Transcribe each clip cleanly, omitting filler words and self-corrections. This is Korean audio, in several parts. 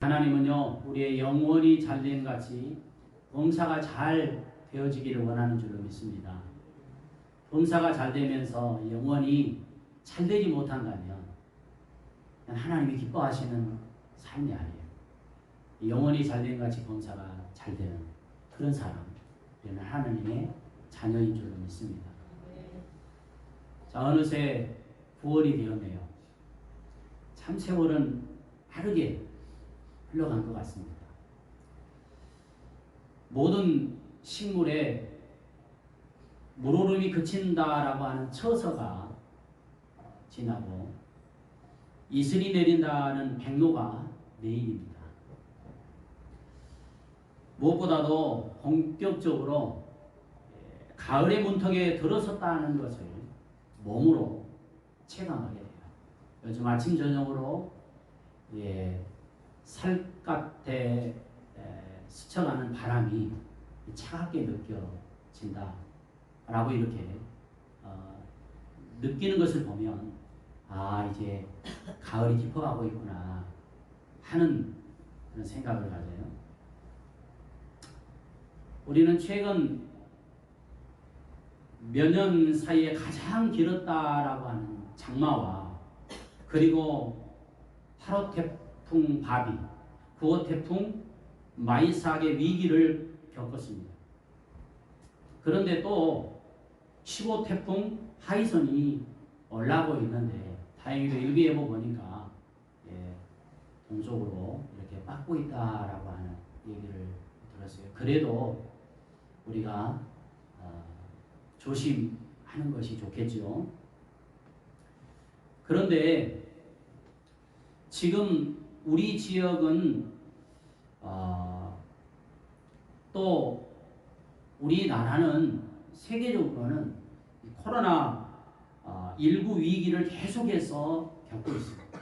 하나님은요, 우리의 영혼이 잘됨 같이 범사가 잘 되어지기를 원하는 줄로 믿습니다. 범사가 잘 되면서 영혼이 잘 되지 못한다면 하나님이 기뻐하시는 삶이 아니에요. 영혼이 잘됨 같이 범사가 잘 되는 그런 사람, 우리는 하나님의 자녀인 줄로 믿습니다. 자, 어느새 9월이 되었네요. 참 세월은 빠르게 흘러간 것 같습니다. 모든 식물에 물오름이 그친다라고 하는 처서가 지나고 이슬이 내린다는 백로가 내일입니다. 무엇보다도 본격적으로 가을의 문턱에 들어섰다는 것을 몸으로 체감하게 돼요. 요즘 아침 저녁으로 살갗에 스쳐가는 바람이 차갑게 느껴진다 라고 이렇게 느끼는 것을 보면 이제 가을이 깊어가고 있구나 하는 그런 생각을 가져요. 우리는 최근 몇 년 사이에 가장 길었다라고 하는 장마와 그리고 8호 태풍 바비, 9호 태풍 마이삭의 위기를 겪었습니다. 그런데 또 10호 태풍 하이선이 올라오고 있는데 다행히도 일기예보 보니까 동쪽으로 이렇게 빠고 있다라고 하는 얘기를 들었어요. 그래도 우리가 조심하는 것이 좋겠죠. 그런데 지금 우리 지역은 또 우리나라는 세계적으로는 코로나19 위기를 계속해서 겪고 있습니다.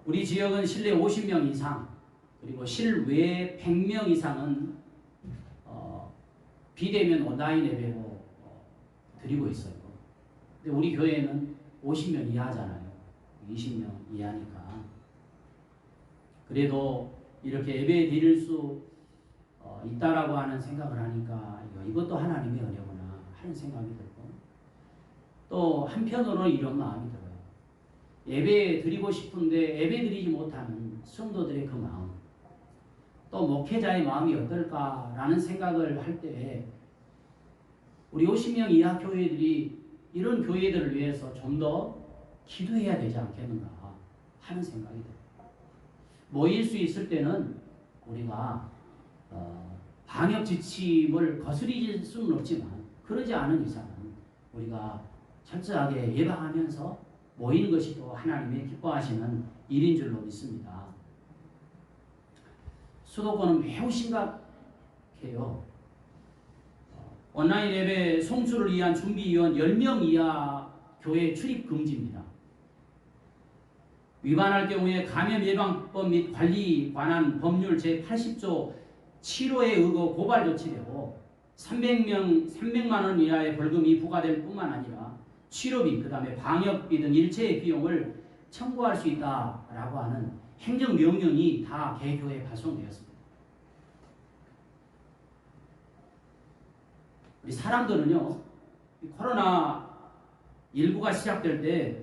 우리 지역은 실내 50명 이상 그리고 실외 100명 이상은 비대면 온라인 예배로 드리고 있어요. 근데 우리 교회는 50명 이하잖아요. 20명 이하니까. 그래도 이렇게 예배 드릴 수 있다라고 하는 생각을 하니까 이것도 하나님의 은혜구나 하는 생각이 들고 또 한편으로는 이런 마음이 들어요. 예배 드리고 싶은데 예배 드리지 못하는 성도들의 그 마음, 또 목회자의 마음이 어떨까라는 생각을 할 때 우리 50명 이하 교회들이 이런 교회들을 위해서 좀 더 기도해야 되지 않겠는가 하는 생각이 들어요. 모일 수 있을 때는 우리가 방역 지침을 거스릴 수는 없지만 그러지 않은 이상은 우리가 철저하게 예방하면서 모이는 것이 또 하나님의 기뻐하시는 일인 줄로 믿습니다. 수도권은 매우 심각해요. 온라인 예배 송수를 위한 준비위원 10명 이하 교회 출입 금지입니다. 위반할 경우에 감염예방법 및 관리 관한 법률 제80조 7호에 의거 고발 조치되고 300만 원 이하의 벌금이 부과될 뿐만 아니라 치료비, 그 다음에 방역비 등 일체의 비용을 청구할 수 있다라고 하는 행정명령이 다 개교에 발송되었습니다. 우리 사람들은요, 코로나19가 시작될 때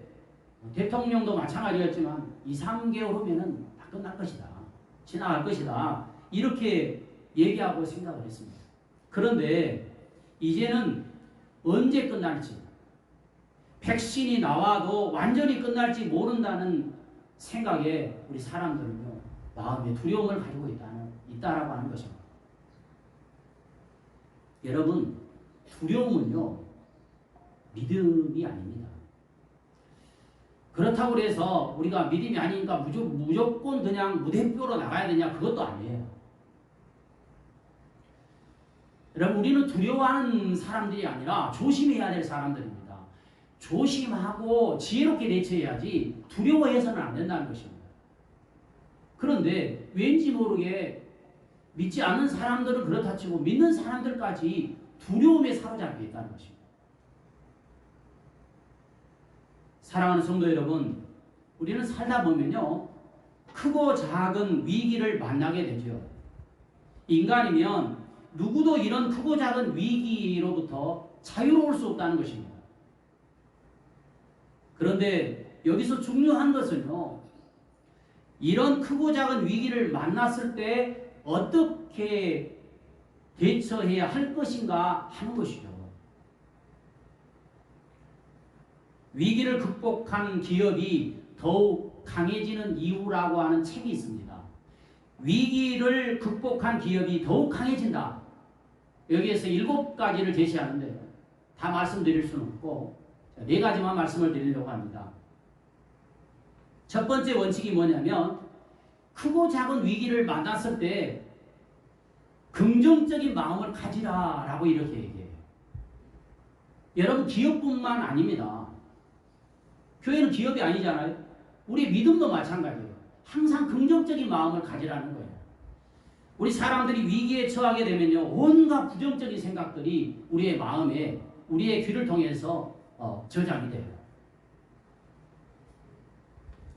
대통령도 마찬가지였지만 2, 3개월 후면은 다 끝날 것이다. 지나갈 것이다. 이렇게 얘기하고 생각을 했습니다. 그런데 이제는 언제 끝날지, 백신이 나와도 완전히 끝날지 모른다는 생각에 우리 사람들은요, 마음에 두려움을 가지고 있다라고 하는 것입니다. 여러분, 두려움은요, 믿음이 아닙니다. 그렇다고 해서 우리가 믿음이 아니니까 무조건 그냥 무대표로 나가야 되냐, 그것도 아니에요. 여러분, 우리는 두려워하는 사람들이 아니라 조심해야 될 사람들입니다. 조심하고 지혜롭게 대처해야지 두려워해서는 안 된다는 것입니다. 그런데 왠지 모르게 믿지 않는 사람들은 그렇다 치고 믿는 사람들까지 두려움에 사로잡혀 있다는 것입니다. 사랑하는 성도 여러분, 우리는 살다 보면요, 크고 작은 위기를 만나게 되죠. 인간이면 누구도 이런 크고 작은 위기로부터 자유로울 수 없다는 것입니다. 그런데 여기서 중요한 것은요, 이런 크고 작은 위기를 만났을 때 어떻게 대처해야 할 것인가 하는 것이죠. 위기를 극복한 기업이 더욱 강해지는 이유라고 하는 책이 있습니다. 위기를 극복한 기업이 더욱 강해진다. 여기에서 7가지를 제시하는데 다 말씀드릴 수는 없고 4가지만 말씀을 드리려고 합니다. 첫 번째 원칙이 뭐냐면 크고 작은 위기를 만났을 때 긍정적인 마음을 가지라라고 이렇게 얘기해요. 여러분, 기업뿐만 아닙니다. 교회는 기업이 아니잖아요. 우리 믿음도 마찬가지예요. 항상 긍정적인 마음을 가지라는 거예요. 우리 사람들이 위기에 처하게 되면요, 온갖 부정적인 생각들이 우리의 마음에, 우리의 귀를 통해서 저장이 돼요.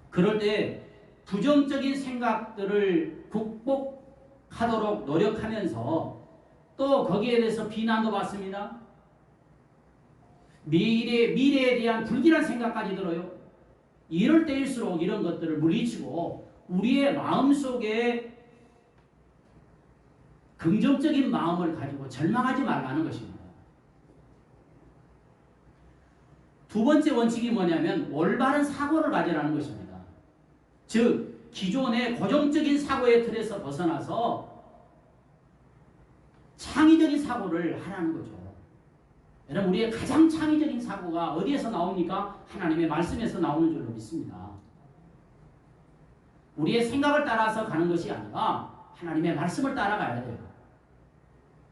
그럴 때 부정적인 생각들을 극복하도록 노력하면서 또 거기에 대해서 비난도 받습니다. 미래에 대한 불길한 생각까지 들어요. 이럴 때일수록 이런 것들을 물리치고 우리의 마음속에 긍정적인 마음을 가지고 절망하지 말라는 것입니다. 두 번째 원칙이 뭐냐면 올바른 사고를 가지라는 것입니다. 즉 기존의 고정적인 사고의 틀에서 벗어나서 창의적인 사고를 하라는 거죠. 여러분, 우리의 가장 창의적인 사고가 어디에서 나옵니까? 하나님의 말씀에서 나오는 줄로 믿습니다. 우리의 생각을 따라서 가는 것이 아니라 하나님의 말씀을 따라가야 돼요.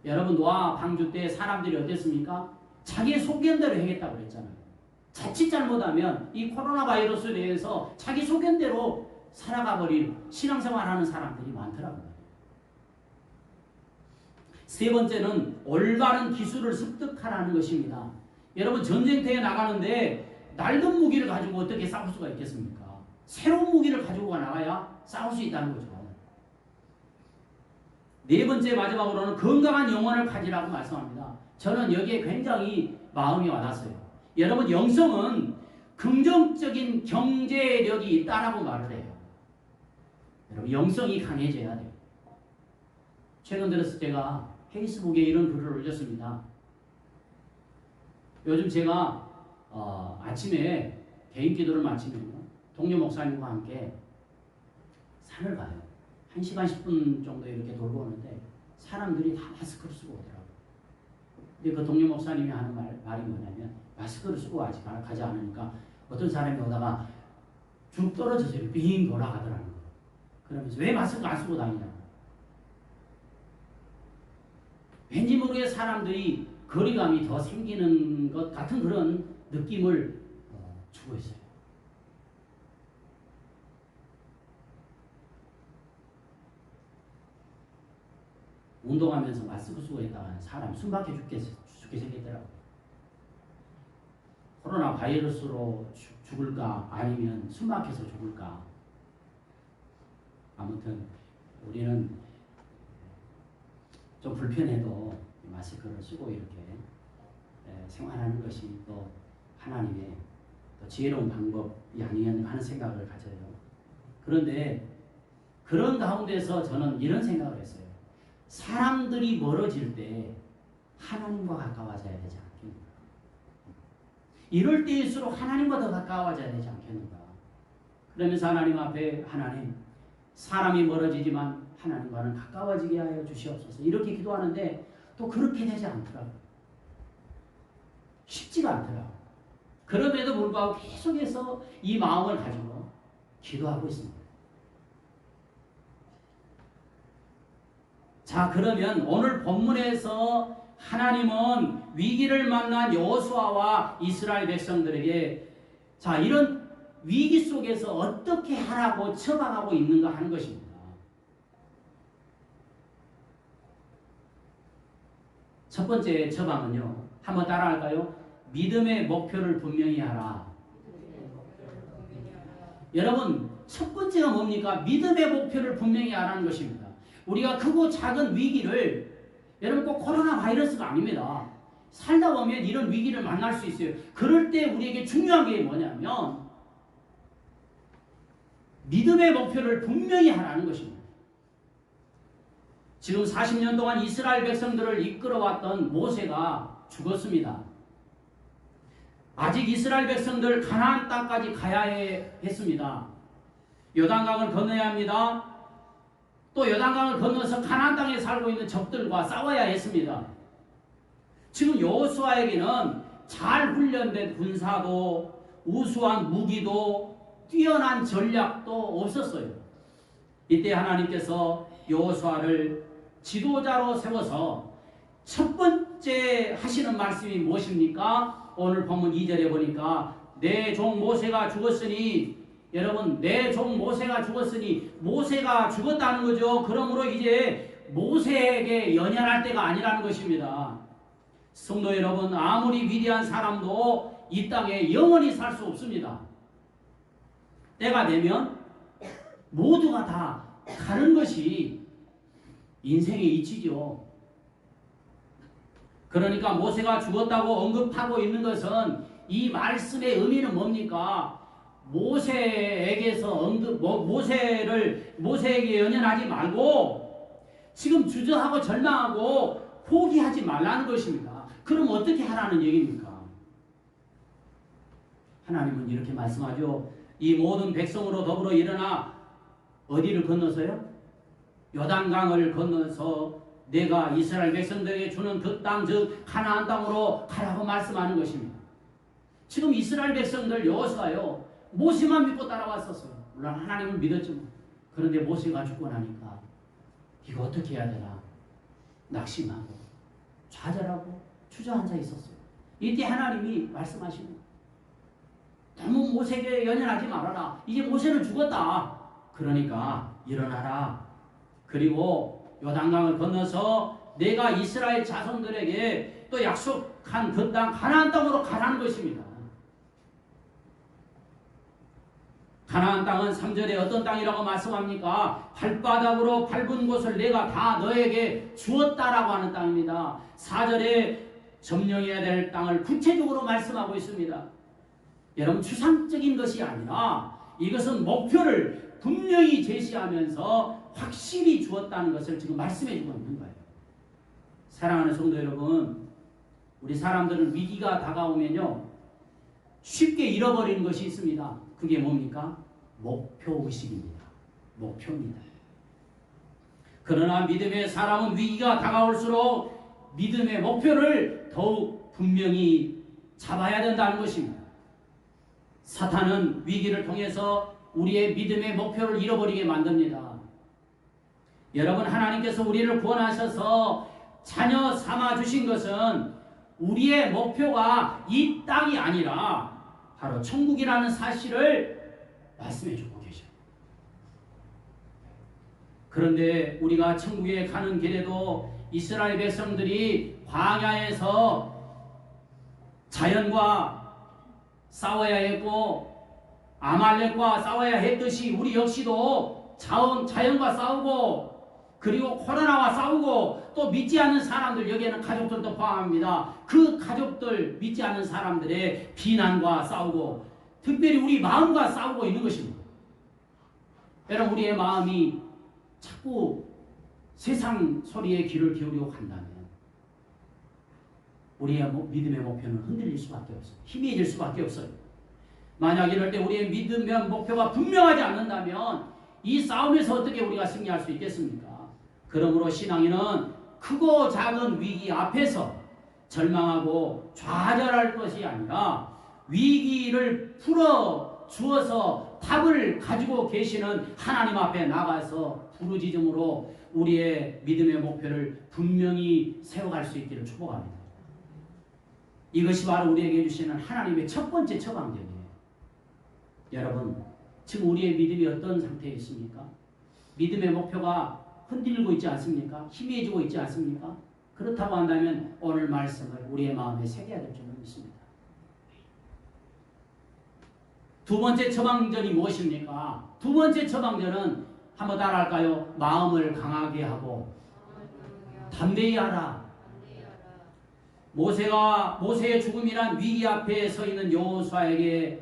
여러분, 노아 방주 때 사람들이 어땠습니까? 자기의 소견대로 행했다고 그랬잖아요. 자칫 잘못하면 이 코로나 바이러스에 대해서 자기 소견대로 살아가버린 신앙생활하는 사람들이 많더라고요. 세 번째는 올바른 기술을 습득하라는 것입니다. 여러분, 전쟁터에 나가는데 낡은 무기를 가지고 어떻게 싸울 수가 있겠습니까? 새로운 무기를 가지고 나가야 싸울 수 있다는 거죠. 네 번째, 마지막으로는 건강한 영혼을 가지라고 말씀합니다. 저는 여기에 굉장히 마음이 와닿았어요. 여러분, 영성은 긍정적인 경제력이 있다라고 말을 해요. 여러분, 영성이 강해져야 돼요. 최근 들어서 제가 페이스북에 이런 글을 올렸습니다. 요즘 제가 아침에 개인 기도를 마치면 동료 목사님과 함께 산을 가요. 1시간 10분 정도 이렇게 돌고 오는데 사람들이 다 마스크를 쓰고 오더라고요. 근데 그 동료 목사님이 하는 말이 뭐냐면 마스크를 쓰고 가지 않으니까 어떤 사람이 오다가 쭉 떨어져서 빙 돌아가더라는 거예요. 그러면서 왜 마스크 안 쓰고 다니냐고. 왠지 모르게 사람들이 거리감이 더 생기는 것 같은 그런 느낌을 주고 있어요. 운동하면서 마스크 쓰고 있다가 사람 숨막혀 죽게 생겼더라고요. 코로나 바이러스로 죽을까 아니면 숨막혀서 죽을까. 아무튼 우리는 좀 불편해도 마스크를 쓰고 이렇게 생활하는 것이 또 하나님의 또 지혜로운 방법이 아니겠는가 하는 생각을 가져요. 그런데 그런 가운데서 저는 이런 생각을 했어요. 사람들이 멀어질 때 하나님과 가까워져야 되지 않겠는가. 이럴 때일수록 하나님과 더 가까워져야 되지 않겠는가. 그러면서 하나님 앞에 하나님, 사람이 멀어지지만 하나님과는 가까워지게 하여 주시옵소서. 이렇게 기도하는데 또 그렇게 되지 않더라고요. 쉽지가 않더라고요. 그럼에도 불구하고 계속해서 이 마음을 가지고 기도하고 있습니다. 자, 그러면 오늘 본문에서 하나님은 위기를 만난 여호수아와 이스라엘 백성들에게 자, 이런 위기 속에서 어떻게 하라고 처방하고 있는가 하는 것입니다. 첫 번째 처방은요. 한번 따라할까요? 믿음의 목표를 분명히 하라. 여러분 첫 번째가 뭡니까? 믿음의 목표를 분명히 알아는 것입니다. 우리가 크고 작은 위기를 여러분 꼭 코로나 바이러스가 아닙니다. 살다 보면 이런 위기를 만날 수 있어요. 그럴 때 우리에게 중요한 게 뭐냐면 믿음의 목표를 분명히 하라는 것입니다. 지금 40년 동안 이스라엘 백성들을 이끌어왔던 모세가 죽었습니다. 아직 이스라엘 백성들 가나안 땅까지 가야 했습니다. 요단강을 건너야 합니다. 또 요단강을 건너서 가나안 땅에 살고 있는 적들과 싸워야 했습니다. 지금 여호수아에게는 잘 훈련된 군사도 우수한 무기도 뛰어난 전략도 없었어요. 이때 하나님께서 여호수아를 지도자로 세워서 첫 번째 하시는 말씀이 무엇입니까? 오늘 본문 2절에 보니까 내 종 모세가 죽었으니, 여러분 내 종 모세가 죽었으니, 모세가 죽었다는 거죠. 그러므로 이제 모세에게 연연할 때가 아니라는 것입니다. 성도 여러분, 아무리 위대한 사람도 이 땅에 영원히 살 수 없습니다. 때가 되면 모두가 다 가는 것이 인생의 이치죠. 그러니까 모세가 죽었다고 언급하고 있는 것은 이 말씀의 의미는 뭡니까? 모세에게서 모세에게 연연하지 말고 지금 주저하고 절망하고 포기하지 말라는 것입니다. 그럼 어떻게 하라는 얘기입니까? 하나님은 이렇게 말씀하죠. 이 모든 백성으로 더불어 일어나 어디를 건너서요? 요단강을 건너서 내가 이스라엘 백성들에게 주는 그 땅, 즉 가나안 땅으로 가라고 말씀하는 것입니다. 지금 이스라엘 백성들 여호수아요, 모세만 믿고 따라왔었어요. 물론 하나님을 믿었지만, 그런데 모세가 죽고 나니까 이거 어떻게 해야 되나 낙심하고 좌절하고 주저앉아 있었어요. 이때 하나님이 말씀하시는, 너무 모세에게 연연하지 말아라. 이제 모세는 죽었다. 그러니까 일어나라. 그리고 요단강을 건너서 내가 이스라엘 자손들에게 또 약속한 그 땅 가나안 땅으로 가라는 것입니다. 가나안 땅은 3절에 어떤 땅이라고 말씀합니까? 발바닥으로 밟은 곳을 내가 다 너에게 주었다라고 하는 땅입니다. 4절에 점령해야 될 땅을 구체적으로 말씀하고 있습니다. 여러분 추상적인 것이 아니라 이것은 목표를 분명히 제시하면서 확실히 주었다는 것을 지금 말씀해 주고 있는 거예요. 사랑하는 성도 여러분, 우리 사람들은 위기가 다가오면요 쉽게 잃어버리는 것이 있습니다. 그게 뭡니까? 목표의식입니다. 목표입니다. 그러나 믿음의 사람은 위기가 다가올수록 믿음의 목표를 더욱 분명히 잡아야 된다는 것입니다. 사탄은 위기를 통해서 우리의 믿음의 목표를 잃어버리게 만듭니다. 여러분, 하나님께서 우리를 구원하셔서 자녀 삼아 주신 것은 우리의 목표가 이 땅이 아니라 바로 천국이라는 사실을 말씀해 주고 계셔요. 그런데 우리가 천국에 가는 길에도 이스라엘 백성들이 광야에서 자연과 싸워야 했고 아말렉과 싸워야 했듯이 우리 역시도 자연과 싸우고 그리고 코로나와 싸우고 또 믿지 않는 사람들, 여기에는 가족들도 포함합니다. 그 가족들, 믿지 않는 사람들의 비난과 싸우고 특별히 우리 마음과 싸우고 있는 것입니다. 여러분, 우리의 마음이 자꾸 세상 소리에 귀를 기울이고 간다면 우리의 믿음의 목표는 흔들릴 수밖에 없어요. 희미해질 수밖에 없어요. 만약 이럴 때 우리의 믿음의 목표가 분명하지 않는다면 이 싸움에서 어떻게 우리가 승리할 수 있겠습니까? 그러므로 신앙인은 크고 작은 위기 앞에서 절망하고 좌절할 것이 아니라 위기를 풀어 주어서 답을 가지고 계시는 하나님 앞에 나가서 부르짖음으로 우리의 믿음의 목표를 분명히 세워갈 수 있기를 축복합니다. 이것이 바로 우리에게 주시는 하나님의 첫 번째 처방전이에요. 여러분, 지금 우리의 믿음이 어떤 상태에 있습니까? 믿음의 목표가 흔들리고 있지 않습니까? 희미해지고 있지 않습니까? 그렇다고 한다면 오늘 말씀을 우리의 마음에 새겨야 될 줄로 믿습니다. 두 번째 처방전이 무엇입니까? 두 번째 처방전은 한번 따라할까요? 마음을 강하게 하고 담대히 하라. 모세의 죽음이란 위기 앞에 서 있는 여호수아에게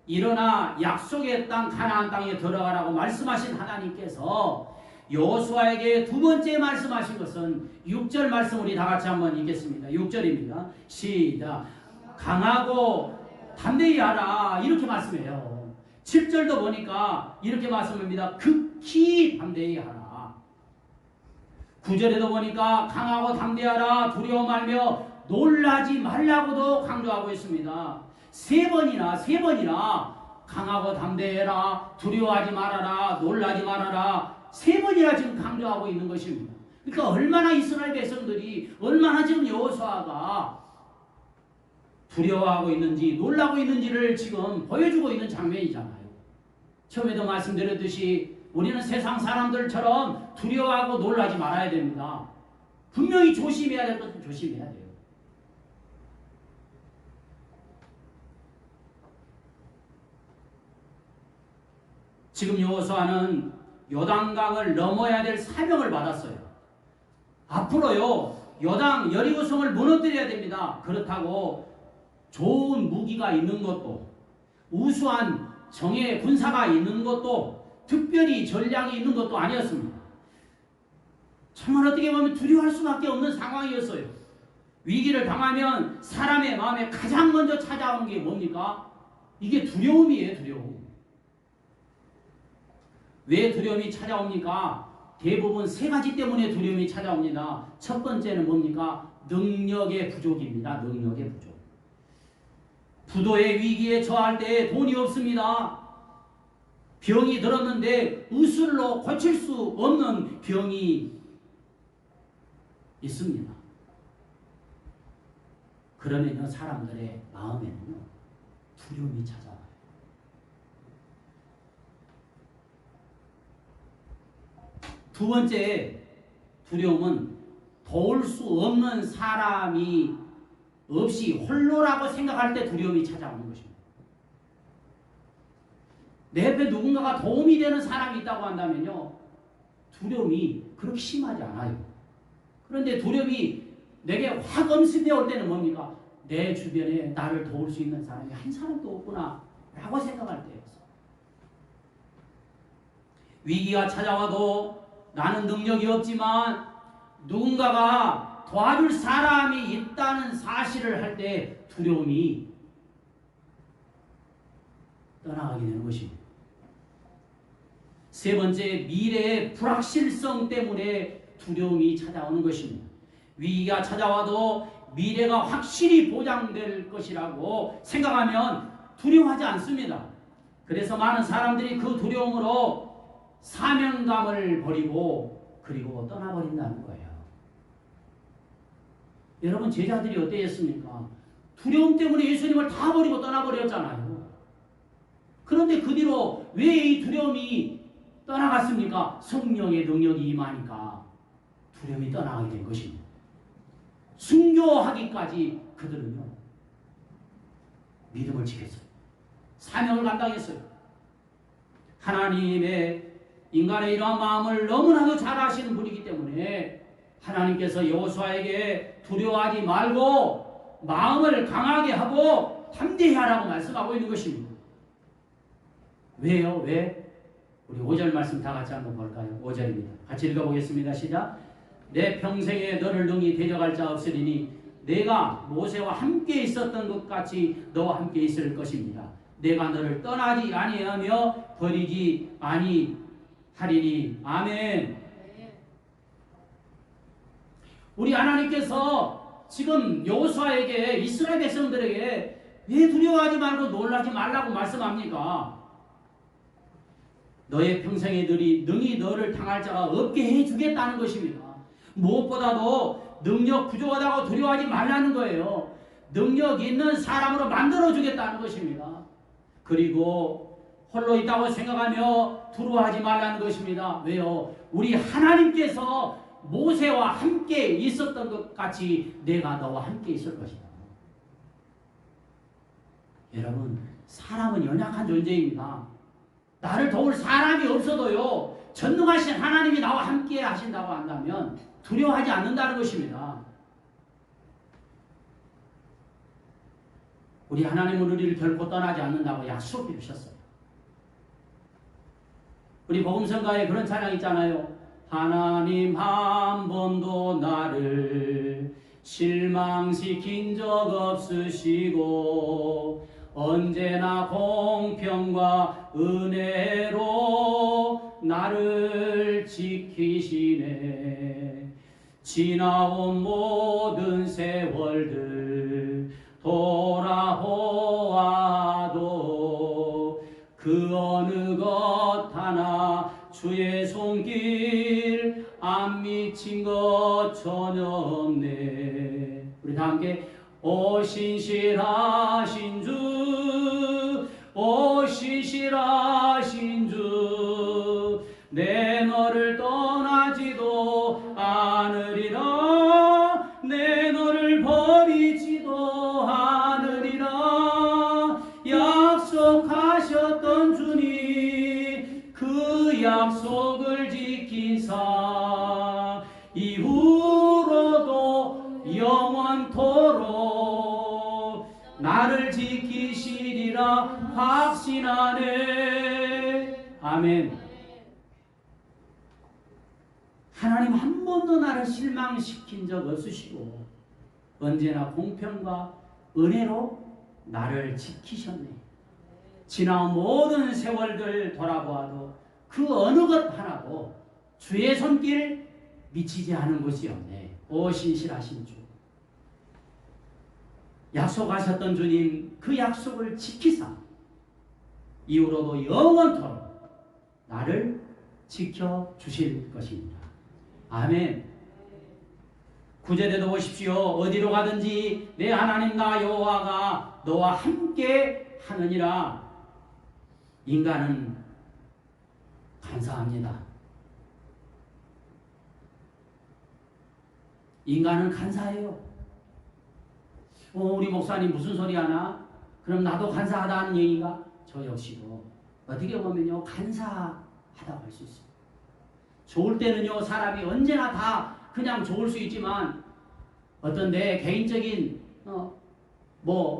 일어나 약속의 땅 가나안 땅에 들어가라고 말씀하신 하나님께서 여호수아에게 두 번째 말씀하신 것은 6절 말씀 우리 다 같이 한번 읽겠습니다. 6절입니다. 시작. 강하고 담대히 하라 이렇게 말씀해요. 7절도 보니까 이렇게 말씀합니다. 극히 담대히 하라. 9절에도 보니까 강하고 담대하라 두려워 말며 놀라지 말라고도 강조하고 있습니다. 세 번이나 강하고 담대해라 두려워하지 말아라 놀라지 말아라 세 번이나 지금 강조하고 있는 것입니다. 그러니까 얼마나 이스라엘 백성들이 얼마나 지금 여호수아가 두려워하고 있는지 놀라고 있는지를 지금 보여주고 있는 장면이잖아요. 처음에도 말씀드렸듯이 우리는 세상 사람들처럼 두려워하고 놀라지 말아야 됩니다. 분명히 조심해야 될 것은 조심해야 돼요. 지금 여호수아는 요단강을 넘어야 될 사명을 받았어요. 앞으로요 요단 여리고성을 무너뜨려야 됩니다. 그렇다고 좋은 무기가 있는 것도 우수한 정예 군사가 있는 것도 특별히 전략이 있는 것도 아니었습니다. 정말 어떻게 보면 두려워할 수밖에 없는 상황이었어요. 위기를 당하면 사람의 마음에 가장 먼저 찾아오는 게 뭡니까? 이게 두려움이에요. 두려움. 왜 두려움이 찾아옵니까? 대부분 세 가지 때문에 두려움이 찾아옵니다. 첫 번째는 뭡니까? 능력의 부족입니다. 능력의 부족. 부도의 위기에 처할 때 돈이 없습니다. 병이 들었는데 의술로 고칠 수 없는 병이 있습니다. 그러면 사람들의 마음에는 두려움이 찾아와요. 두 번째 두려움은 도울 수 없는 사람이 없이 홀로라고 생각할 때 두려움이 찾아오는 것입니다. 내 옆에 누군가가 도움이 되는 사람이 있다고 한다면요 두려움이 그렇게 심하지 않아요. 그런데 두려움이 내게 확 엄습되어 올 때는 뭡니까? 내 주변에 나를 도울 수 있는 사람이 한 사람도 없구나 라고 생각할 때였어. 위기가 찾아와도 나는 능력이 없지만 누군가가 도와줄 사람이 있다는 사실을 할 때 두려움이 떠나가게 되는 것입니다. 세 번째, 미래의 불확실성 때문에 두려움이 찾아오는 것입니다. 위기가 찾아와도 미래가 확실히 보장될 것이라고 생각하면 두려워하지 않습니다. 그래서 많은 사람들이 그 두려움으로 사명감을 버리고 그리고 떠나버린다는 거예요. 여러분 제자들이 어땠습니까? 두려움 때문에 예수님을 다 버리고 떠나버렸잖아요. 그런데 그 뒤로 왜 이 두려움이 떠나갔습니까? 성령의 능력이 임하니까 두려움이 떠나가게 된 것입니다. 순교하기까지 그들은요 믿음을 지켰어요. 사명을 감당했어요. 하나님의 인간의 이러한 마음을 너무나도 잘 아시는 분이기 때문에 하나님께서 여호수아에게 두려워하지 말고 마음을 강하게 하고 담대히 하라고 말씀하고 있는 것입니다. 왜요? 왜? 우리 5절 말씀 다 같이 한번 볼까요? 5절입니다. 같이 읽어보겠습니다. 시작. 내 평생에 너를 능히 대적할 자 없으리니 내가 모세와 함께 있었던 것 같이 너와 함께 있을 것입니다. 내가 너를 떠나지 아니하며 버리지 아니하리니. 아멘. 우리 하나님께서 지금 여호수아에게 이스라엘 백성들에게 왜 두려워하지 말고 놀라지 말라고 말씀합니까? 너의 평생에 능히 너를 당할 자가 없게 해주겠다는 것입니다. 무엇보다도 능력 부족하다고 두려워하지 말라는 거예요. 능력 있는 사람으로 만들어주겠다는 것입니다. 그리고 홀로 있다고 생각하며 두려워하지 말라는 것입니다. 왜요? 우리 하나님께서 모세와 함께 있었던 것 같이 내가 너와 함께 있을 것이다. 여러분 사람은 연약한 존재입니다. 나를 도울 사람이 없어도요, 전능하신 하나님이 나와 함께 하신다고 한다면 두려워하지 않는다는 것입니다. 우리 하나님은 우리를 결코 떠나지 않는다고 약속해 주셨어요. 우리 복음성가에 그런 찬양 있잖아요. 하나님 한 번도 나를 실망시킨 적 없으시고 언제나 공평과 은혜로 나를 지키시네. 지나온 모든 세월들 돌아보아도 그 어느 것 하나 주의 손길 안 미친 것 전혀 없네. 우리 다 함께 오 신실하신 주, 오 신실하신 주, 내 너를 떠나지도 않으리라, 내 너를 버리지도 않으리라. 약속하셨던 주님 그 약속을 지키사 이후로도 영원토록 나를 지키시리라 확신하네. 아멘. 하나님 한 번도 나를 실망시킨 적 없으시고 언제나 공평과 은혜로 나를 지키셨네. 지나온 모든 세월들 돌아보아도 그 어느 것 하나도 주의 손길 미치지 않은 것이 없네. 오 신실하신 주, 약속하셨던 주님 그 약속을 지키사 이후로도 영원토록 나를 지켜주실 것입니다. 아멘. 9절에도 보십시오. 어디로 가든지 내 하나님 나 여호와가 너와 함께 하느니라. 인간은 간사합니다. 인간은 간사해요. 우리 목사님 무슨 소리 하나? 그럼 나도 간사하다는 얘기가? 저 역시도 어떻게 보면요 간사하다고 할 수 있어요. 좋을 때는요 사람이 언제나 다 그냥 좋을 수 있지만 어떤 내 개인적인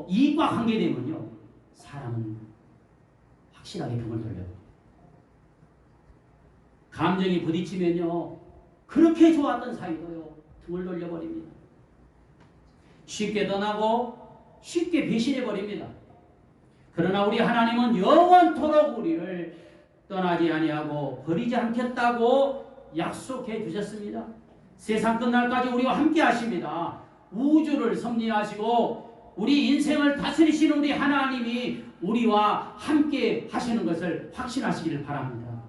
이익과 관계되면요 사람은 확실하게 등을 돌려요. 감정이 부딪히면요 그렇게 좋았던 사이도요 등을 돌려버립니다. 쉽게 떠나고 쉽게 배신해버립니다. 그러나 우리 하나님은 영원토록 우리를 떠나지 아니하고 버리지 않겠다고 약속해 주셨습니다. 세상 끝날까지 우리와 함께 하십니다. 우주를 섭리하시고 우리 인생을 다스리시는 우리 하나님이 우리와 함께 하시는 것을 확신하시기를 바랍니다.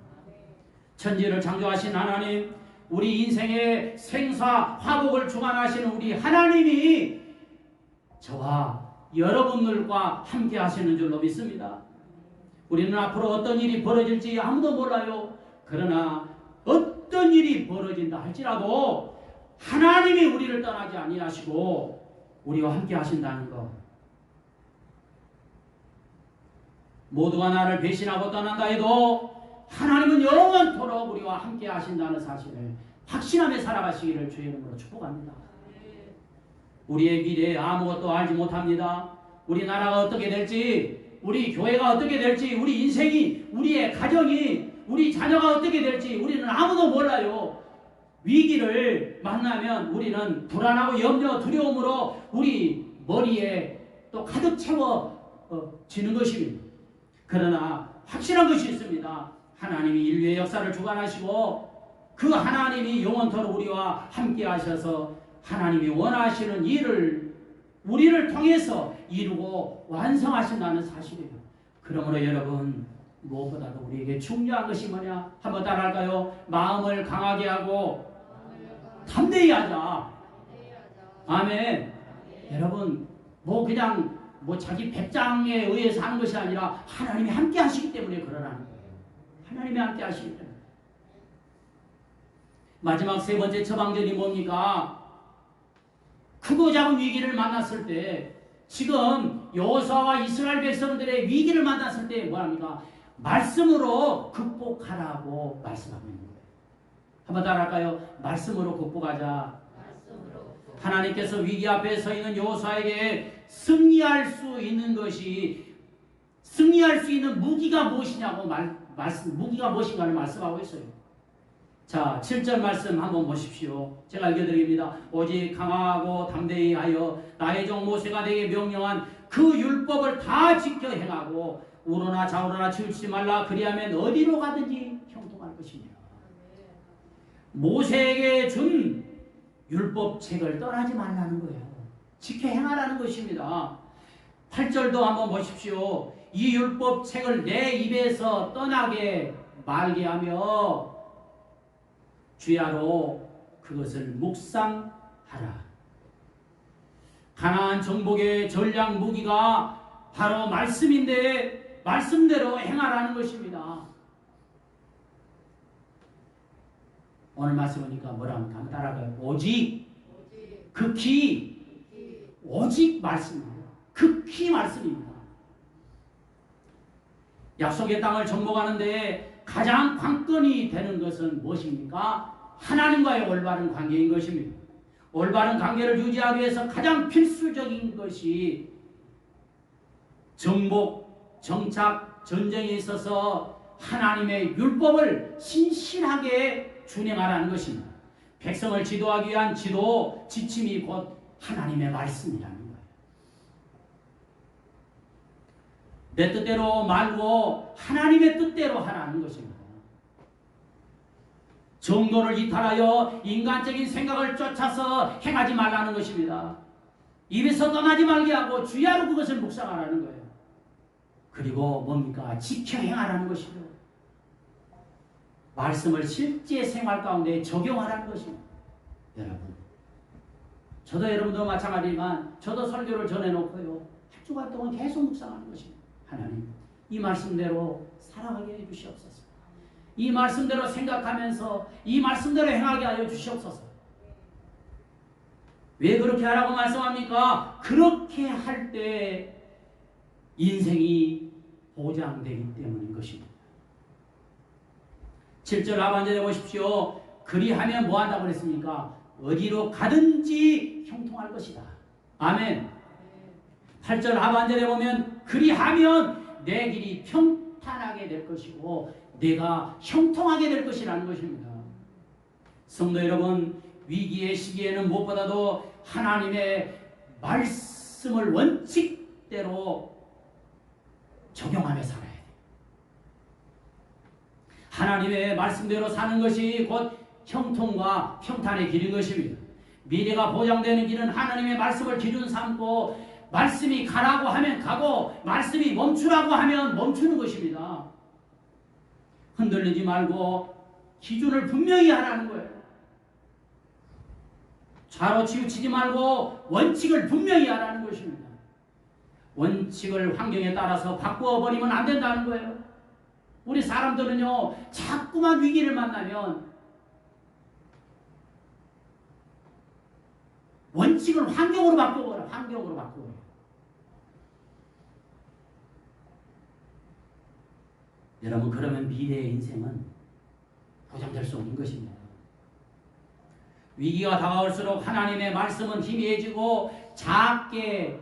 천지를 창조하신 하나님, 우리 인생의 생사 화복을 주관하시는 우리 하나님이 저와 여러분들과 함께 하시는 줄로 믿습니다. 우리는 앞으로 어떤 일이 벌어질지 아무도 몰라요. 그러나 어떤 일이 벌어진다 할지라도 하나님이 우리를 떠나지 아니하시고 우리와 함께 하신다는 것, 모두가 나를 배신하고 떠난다 해도 하나님은 영원토록 우리와 함께 하신다는 사실을 확신하며 살아가시기를 주의 이름으로 축복합니다. 우리의 미래에 아무것도 알지 못합니다. 우리 나라가 어떻게 될지, 우리 교회가 어떻게 될지, 우리 인생이, 우리의 가정이, 우리 자녀가 어떻게 될지 우리는 아무도 몰라요. 위기를 만나면 우리는 불안하고 염려, 두려움으로 우리 머리에 또 가득 채워지는 것입니다. 그러나 확실한 것이 있습니다. 하나님이 인류의 역사를 주관하시고 그 하나님이 영원토록 우리와 함께 하셔서 하나님이 원하시는 일을 우리를 통해서 이루고 완성하신다는 사실이에요. 그러므로 여러분 무엇보다도 우리에게 중요한 것이 뭐냐? 한번 따라할까요? 마음을 강하게 하고 담대히 하자. 아멘. 여러분 그냥 자기 배짱에 의해서 하는 것이 아니라 하나님이 함께 하시기 때문에 그러라는 거예요. 하나님이 함께 하시기 때문에. 마지막 세 번째 처방전이 뭡니까? 크고 작은 위기를 만났을 때 지금 여호수아와 이스라엘 백성들의 위기를 만났을 때 뭐합니까? 말씀으로 극복하라고 말씀하고 있는 거예요. 한번 따라할까요? 말씀으로 극복하자. 하나님께서 위기 앞에 서 있는 여호수아에게 승리할 수 있는 무기가 무엇이냐고 무기가 무엇인가를 말씀하고 있어요. 자, 7절 말씀 한번 보십시오. 제가 읽어드립니다. 오직 강하고 담대히 하여 나의 종 모세가 내게 명령한 그 율법을 다 지켜 행하고 우러나 좌우러나 치우치지 말라. 그리하면 어디로 가든지 형통할 것이니라. 모세에게 준 율법책을 떠나지 말라는 거예요. 지켜 행하라는 것입니다. 8절도 한번 보십시오. 이 율법책을 내 입에서 떠나게 말게 하며 주야로 그것을 묵상하라. 가나안 정복의 전략 무기가 바로 말씀인데 말씀대로 행하라는 것입니다. 오늘 말씀 보니까 뭐라고 한번 따라가요. 오직 극히 오직 말씀입니다. 극히 말씀입니다. 약속의 땅을 정복하는데 가장 관건이 되는 것은 무엇입니까? 하나님과의 올바른 관계인 것입니다. 올바른 관계를 유지하기 위해서 가장 필수적인 것이 정복, 정착, 전쟁에 있어서 하나님의 율법을 신실하게 준행하라는 것입니다. 백성을 지도하기 위한 지도, 지침이 곧 하나님의 말씀이라는 거예요. 내 뜻대로 말고 하나님의 뜻대로 하라는 것입니다. 정도를 이탈하여 인간적인 생각을 쫓아서 행하지 말라는 것입니다. 입에서 떠나지 말게 하고 주야로 그것을 묵상하라는 거예요. 그리고 뭡니까? 지켜 행하라는 것이죠. 말씀을 실제 생활 가운데 적용하라는 것입니다. 여러분, 저도 여러분도 마찬가지지만 저도 설교를 전해놓고요. 한 주간 동안 계속 묵상하는 것입니다. 하나님, 이 말씀대로 살아가게 해주시옵소서. 이 말씀대로 생각하면서 이 말씀대로 행하게 하여 주시옵소서. 왜 그렇게 하라고 말씀합니까? 그렇게 할 때 인생이 보장되기 때문인 것입니다. 7절 하반절에 보십시오. 그리하면 뭐 한다고 그랬습니까? 어디로 가든지 형통할 것이다. 아멘. 8절 하반절에 보면 그리하면 내 길이 평탄하게 될 것이고 내가 형통하게 될 것이라는 것입니다. 성도 여러분, 위기의 시기에는 무엇보다도 하나님의 말씀을 원칙대로 적용하며 살아야 돼요. 하나님의 말씀대로 사는 것이 곧 형통과 평탄의 길인 것입니다. 미래가 보장되는 길은 하나님의 말씀을 기준 삼고 말씀이 가라고 하면 가고 말씀이 멈추라고 하면 멈추는 것입니다. 흔들리지 말고 기준을 분명히 하라는 거예요. 좌로 치우치지 말고 원칙을 분명히 하라는 것입니다. 원칙을 환경에 따라서 바꾸어버리면 안 된다는 거예요. 우리 사람들은요, 자꾸만 위기를 만나면 원칙을 환경으로 바꾸어버려요. 환경으로 바꾸어버려요. 여러분, 그러면 미래의 인생은 보장될 수 없는 것입니다. 위기가 다가올수록 하나님의 말씀은 희미해지고 작게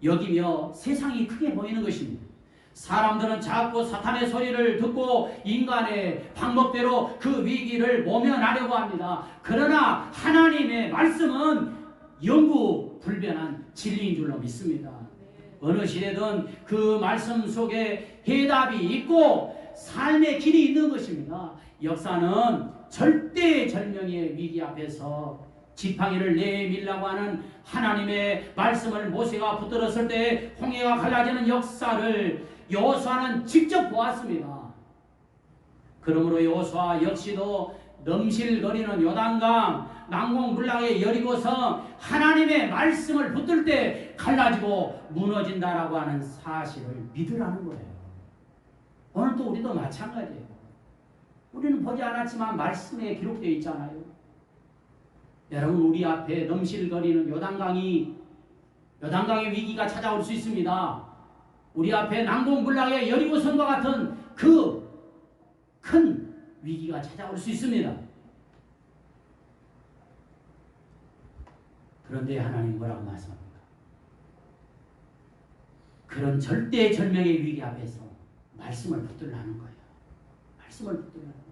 여기며 세상이 크게 보이는 것입니다. 사람들은 자꾸 사탄의 소리를 듣고 인간의 방법대로 그 위기를 모면하려고 합니다. 그러나 하나님의 말씀은 영구 불변한 진리인 줄로 믿습니다. 어느 시대든 그 말씀 속에 해답이 있고 삶의 길이 있는 것입니다. 역사는 절대절명의 위기 앞에서 지팡이를 내밀라고 하는 하나님의 말씀을 모세가 붙들었을 때 홍해가 갈라지는 역사를 여호수아는 직접 보았습니다. 그러므로 여호수아 역시도 넘실거리는 요단강, 난공불락의 여리고성, 하나님의 말씀을 붙들 때 갈라지고 무너진다라고 하는 사실을 믿으라는 거예요. 오늘 또 우리도 마찬가지예요. 우리는 보지 않았지만 말씀에 기록되어 있잖아요. 여러분, 우리 앞에 넘실거리는 요단강이 요단강의 위기가 찾아올 수 있습니다. 우리 앞에 난공불락의 여리고성과 같은 그 큰 위기가 찾아올 수 있습니다. 그런데 하나님 뭐라고 말씀합니까? 그런 절대절명의 위기 앞에서 말씀을 붙들라는 거예요. 말씀을 붙들라는 거예요.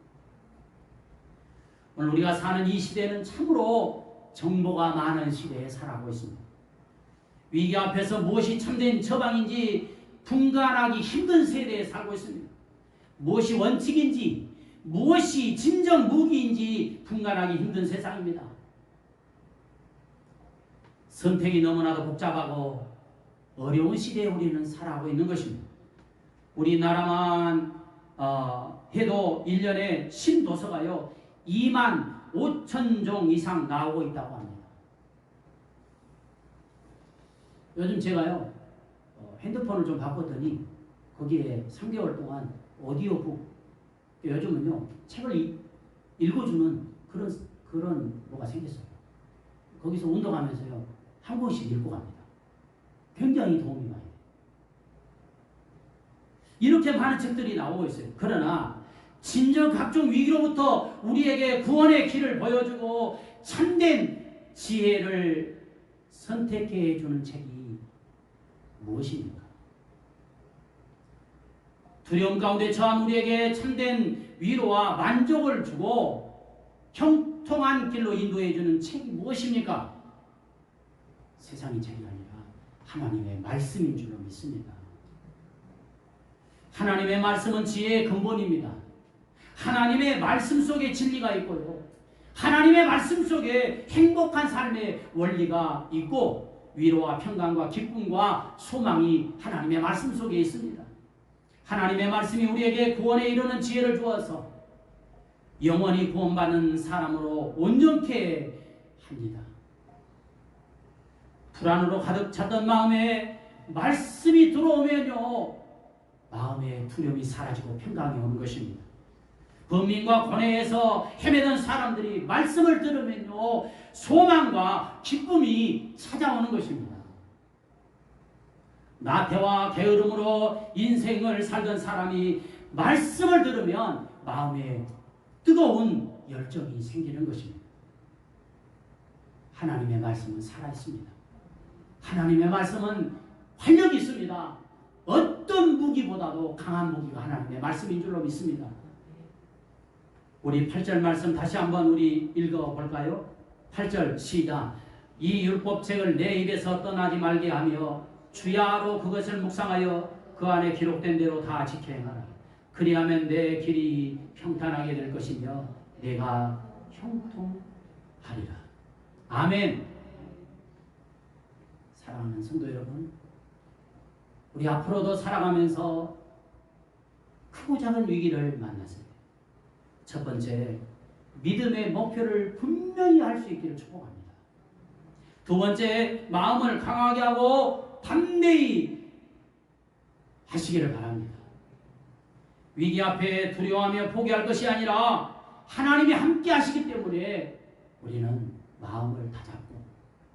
오늘 우리가 사는 이 시대는 참으로 정보가 많은 시대에 살아가고 있습니다. 위기 앞에서 무엇이 참된 처방인지 분간하기 힘든 세대에 살고 있습니다. 무엇이 원칙인지 무엇이 진정 무기인지 분간하기 힘든 세상입니다. 선택이 너무나도 복잡하고 어려운 시대에 우리는 살아가고 있는 것입니다. 우리나라만 해도 1년에 신도서가요 2만 5천 종 이상 나오고 있다고 합니다. 요즘 제가요 핸드폰을 좀 바꿨더니 거기에 3개월 동안 오디오북, 요즘은요 책을 읽어주는 그런 뭐가 생겼어요. 거기서 운동하면서요 한 권씩 읽고 갑니다. 굉장히 도움이 많이 돼요. 이렇게 많은 책들이 나오고 있어요. 그러나 진정 각종 위기로부터 우리에게 구원의 길을 보여주고 참된 지혜를 선택해 주는 책이 무엇입니까? 두려움 가운데 처한 우리에게 참된 위로와 만족을 주고 형통한 길로 인도해 주는 책이 무엇입니까? 세상의 책이 아니라 하나님의 말씀인 줄로 믿습니다. 하나님의 말씀은 지혜의 근본입니다. 하나님의 말씀 속에 진리가 있고요. 하나님의 말씀 속에 행복한 삶의 원리가 있고 위로와 평강과 기쁨과 소망이 하나님의 말씀 속에 있습니다. 하나님의 말씀이 우리에게 구원에 이르는 지혜를 주어서 영원히 구원받는 사람으로 온전케 합니다. 불안으로 가득 찼던 마음에 말씀이 들어오면요 마음의 두려움이 사라지고 평강이 오는 것입니다. 범민과 고뇌에서 헤매던 사람들이 말씀을 들으면요 소망과 기쁨이 찾아오는 것입니다. 나태와 게으름으로 인생을 살던 사람이 말씀을 들으면 마음에 뜨거운 열정이 생기는 것입니다. 하나님의 말씀은 살아있습니다. 하나님의 말씀은 활력이 있습니다. 어떤 무기보다도 강한 무기가 하나님의 말씀인 줄로 믿습니다. 우리 8절 말씀 다시 한번 우리 읽어볼까요? 8절 시작. 이 율법책을 내 입에서 떠나지 말게 하며 주야로 그것을 묵상하여 그 안에 기록된 대로 다 지켜 행하라. 그리하면 내 길이 평탄하게 될 것이며 내가 형통하리라. 아멘. 사랑하는 성도 여러분, 우리 앞으로도 살아가면서 크고 작은 위기를 만났을 때 첫 번째, 믿음의 목표를 분명히 할 수 있기를 축복합니다. 두 번째, 마음을 강하게 하고 담대히 하시기를 바랍니다. 위기 앞에 두려워하며 포기할 것이 아니라 하나님이 함께 하시기 때문에 우리는 마음을 다잡고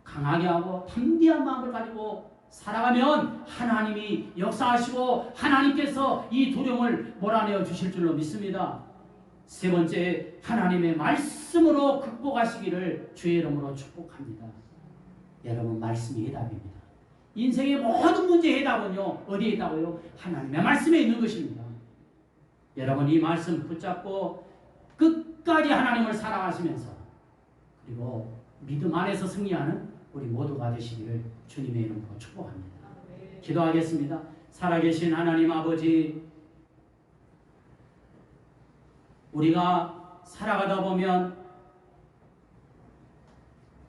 강하게 하고 담대한 마음을 가지고 살아가면 하나님이 역사하시고 하나님께서 이 두려움을 몰아내어 주실 줄로 믿습니다. 세 번째, 하나님의 말씀으로 극복하시기를 주의 이름으로 축복합니다. 여러분, 말씀이 해답입니다. 인생의 모든 문제의 해답은요 어디에 있다고요? 하나님의 말씀에 있는 것입니다. 여러분, 이 말씀 붙잡고 끝까지 하나님을 사랑하시면서 그리고 믿음 안에서 승리하는 우리 모두가 되시기를 주님의 이름으로 축복합니다. 기도하겠습니다. 살아계신 하나님 아버지, 우리가 살아가다 보면